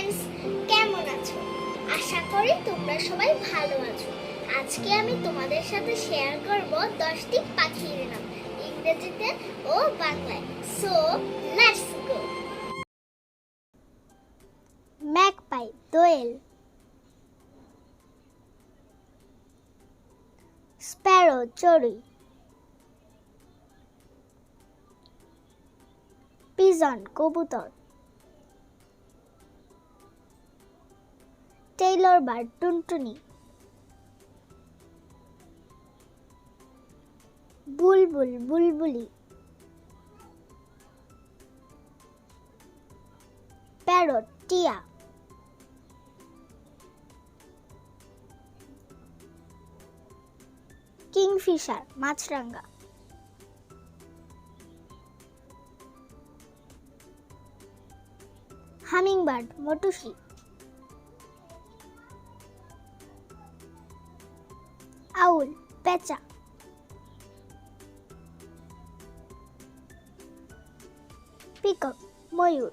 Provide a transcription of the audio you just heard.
Friends, কেমন আছো? আশা করি তোমরা সবাই ভালো আছো। আজকে আমি তোমাদের সাথে শেয়ার করব 10টি পাখির নাম, ইংরেজিতে ও বাংলায়। So let's go. ম্যাগপাই, দোয়েল। স্প্যারো, চড়ুই। পিজন, কবুতর। টেইলর বার্ড, টুনটুনি। বুলবুল, বুলবুলি। প্যারট, টিয়া। কিংফিশার, মাছরাঙা। হামিংবার্ড, মটুসি। আউল, পেঁচা। পিকক, ময়ূর।